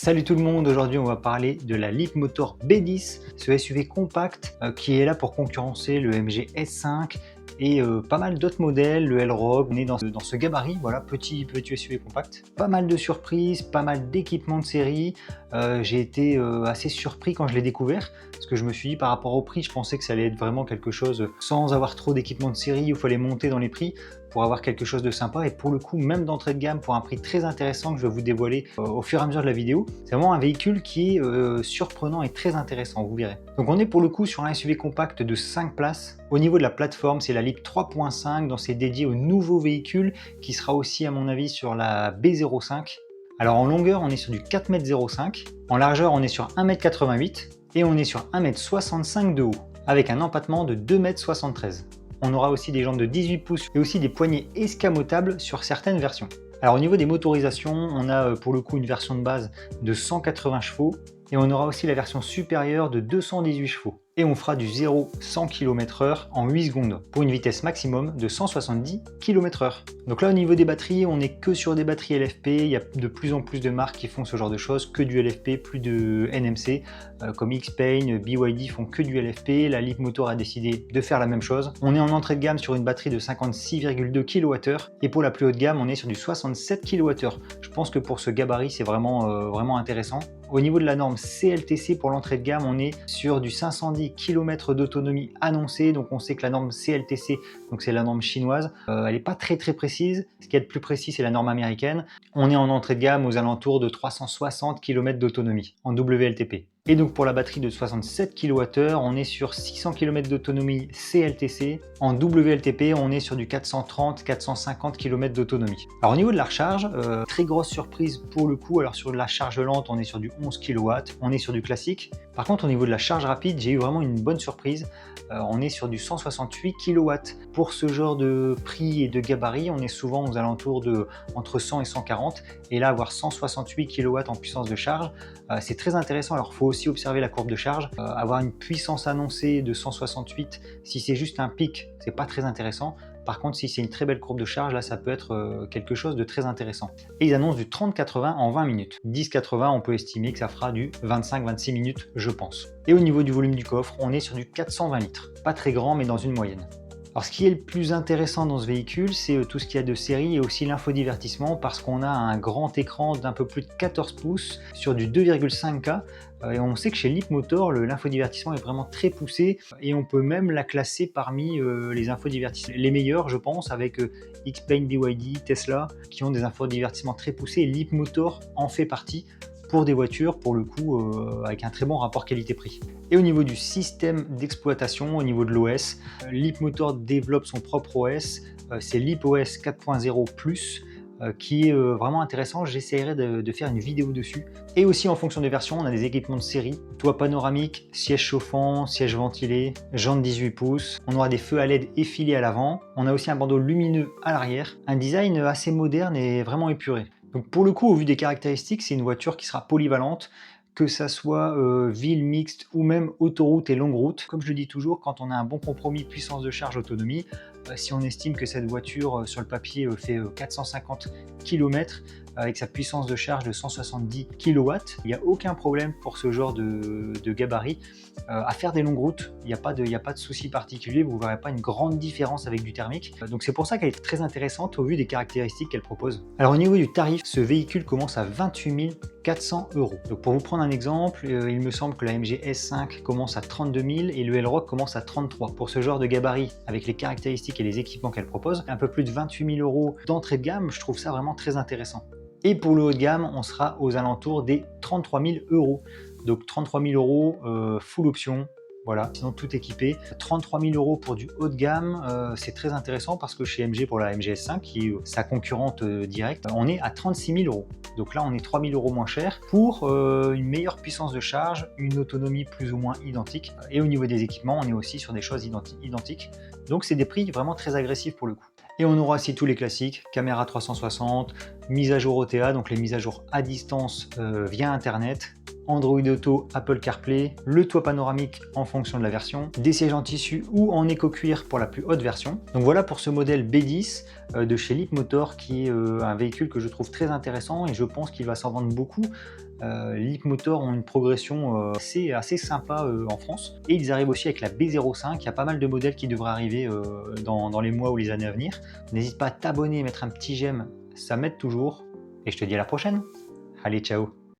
Salut tout le monde, aujourd'hui on va parler de la Leapmotor B10, ce SUV compact qui est là pour concurrencer le MG S5 et pas mal d'autres modèles, le L-Rogue. On est dans ce gabarit, voilà, petit SUV compact. Pas mal de surprises, pas mal d'équipements de série. J'ai été assez surpris quand je l'ai découvert, parce que je me suis dit par rapport au prix, je pensais que ça allait être vraiment quelque chose sans avoir trop d'équipements de série, où il fallait monter dans les prix pour avoir quelque chose de sympa. Et pour le coup, même d'entrée de gamme, pour un prix très intéressant que je vais vous dévoiler au fur et à mesure de la vidéo, c'est vraiment un véhicule qui est surprenant et très intéressant, vous verrez. Donc on est pour le coup sur un SUV compact de 5 places. Au niveau de la plateforme, c'est la Leap 3.5, donc c'est dédié au nouveau véhicule qui sera aussi à mon avis sur la B05. Alors en longueur, on est sur du 4,05 m, en largeur, on est sur 1,88 m et on est sur 1,65 m de haut, avec un empattement de 2,73 m. On aura aussi des jantes de 18 pouces et aussi des poignées escamotables sur certaines versions. Alors au niveau des motorisations, on a pour le coup une version de base de 180 chevaux et on aura aussi la version supérieure de 218 chevaux. Et on fera du 0-100 km/h en 8 secondes pour une vitesse maximum de 170 km/h. Donc là au niveau des batteries, on n'est que sur des batteries LFP, il y a de plus en plus de marques qui font ce genre de choses, que du LFP, plus de NMC, comme Xpeng, BYD font que du LFP, la Leapmotor a décidé de faire la même chose. On est en entrée de gamme sur une batterie de 56,2 kWh et pour la plus haute gamme, on est sur du 67 kWh. Je pense que pour ce gabarit, c'est vraiment intéressant. Au niveau de la norme CLTC pour l'entrée de gamme, on est sur du 510 km d'autonomie annoncée. Donc on sait que la norme CLTC, donc c'est la norme chinoise, elle n'est pas très précise. Ce qui est le plus précis, c'est la norme américaine. On est en entrée de gamme aux alentours de 360 km d'autonomie en WLTP. Et donc pour la batterie de 67 kWh, on est sur 600 km d'autonomie CLTC. En WLTP, on est sur du 430-450 km d'autonomie. Alors au niveau de la recharge, très grosse surprise pour le coup. Alors sur la charge lente, on est sur du 11 kW, on est sur du classique. Par contre, au niveau de la charge rapide, j'ai eu vraiment une bonne surprise. On est sur du 168 kW. Pour ce genre de prix et de gabarit, on est souvent aux alentours de entre 100 et 140. Et là, avoir 168 kW en puissance de charge, c'est très intéressant. Alors, il faut aussi observer la courbe de charge. Avoir une puissance annoncée de 168, si c'est juste un pic, c'est pas très intéressant. Par contre, si c'est une très belle courbe de charge, là, ça peut être quelque chose de très intéressant. Et ils annoncent du 30-80 en 20 minutes. 10-80, on peut estimer que ça fera du 25-26 minutes, je pense. Et au niveau du volume du coffre, on est sur du 420 litres. Pas très grand, mais dans une moyenne. Alors ce qui est le plus intéressant dans ce véhicule, c'est tout ce qu'il y a de série et aussi l'infodivertissement, parce qu'on a un grand écran d'un peu plus de 14 pouces sur du 2,5K. Et on sait que chez Leapmotor, l'infodivertissement est vraiment très poussé et on peut même la classer parmi les infodivertissements les meilleurs, je pense, avec Xpeng, BYD, Tesla, qui ont des infodivertissements très poussés. Et Leapmotor en fait partie pour des voitures, pour le coup, avec un très bon rapport qualité-prix. Et au niveau du système d'exploitation, au niveau de l'OS, Leapmotor développe son propre OS, c'est LeapOS 4.0+, qui est vraiment intéressant. J'essaierai de faire une vidéo dessus. Et aussi en fonction des versions, on a des équipements de série, toit panoramique, siège chauffant, siège ventilé, jantes 18 pouces, on aura des feux à LED effilés à l'avant, on a aussi un bandeau lumineux à l'arrière, un design assez moderne et vraiment épuré. Donc pour le coup, au vu des caractéristiques, c'est une voiture qui sera polyvalente, que ça soit ville mixte ou même autoroute et longue route. Comme je le dis toujours, quand on a un bon compromis puissance de charge autonomie, si on estime que cette voiture sur le papier fait 450 km avec sa puissance de charge de 170 kW, il n'y a aucun problème pour ce genre de gabarit à faire des longues routes. Il n'y a pas de souci particulier, vous ne verrez pas une grande différence avec du thermique. Donc c'est pour ça qu'elle est très intéressante au vu des caractéristiques qu'elle propose. Alors au niveau du tarif, ce véhicule commence à 28 400 €. Donc pour vous prendre un exemple, il me semble que la MG S5 commence à 32 000 et le L-Rogue commence à 33 000. Pour ce genre de gabarit, avec les caractéristiques et les équipements qu'elle propose, un peu plus de 28 000 € d'entrée de gamme, je trouve ça vraiment très intéressant. Et pour le haut de gamme, on sera aux alentours des 33 000 €. Donc 33 000 € full option. Voilà, sinon tout équipé. 33 000 € pour du haut de gamme, c'est très intéressant parce que chez MG, pour la MG S5, qui est sa concurrente directe, on est à 36 000 €. Donc là, on est 3 000 € moins cher pour une meilleure puissance de charge, une autonomie plus ou moins identique. Et au niveau des équipements, on est aussi sur des choses identiques. Donc c'est des prix vraiment très agressifs pour le coup. Et on aura aussi tous les classiques, caméra 360, mise à jour OTA, donc les mises à jour à distance via Internet, Android Auto, Apple CarPlay, le toit panoramique en fonction de la version, des sièges en tissu ou en éco-cuir pour la plus haute version. Donc voilà pour ce modèle B10 de chez Leapmotor, qui est un véhicule que je trouve très intéressant et je pense qu'il va s'en vendre beaucoup. Leapmotor ont une progression assez sympa en France, et ils arrivent aussi avec la B05. Il y a pas mal de modèles qui devraient arriver dans les mois ou les années à venir. N'hésite pas à t'abonner et mettre un petit j'aime, ça m'aide toujours, et je te dis à la prochaine. Allez, ciao!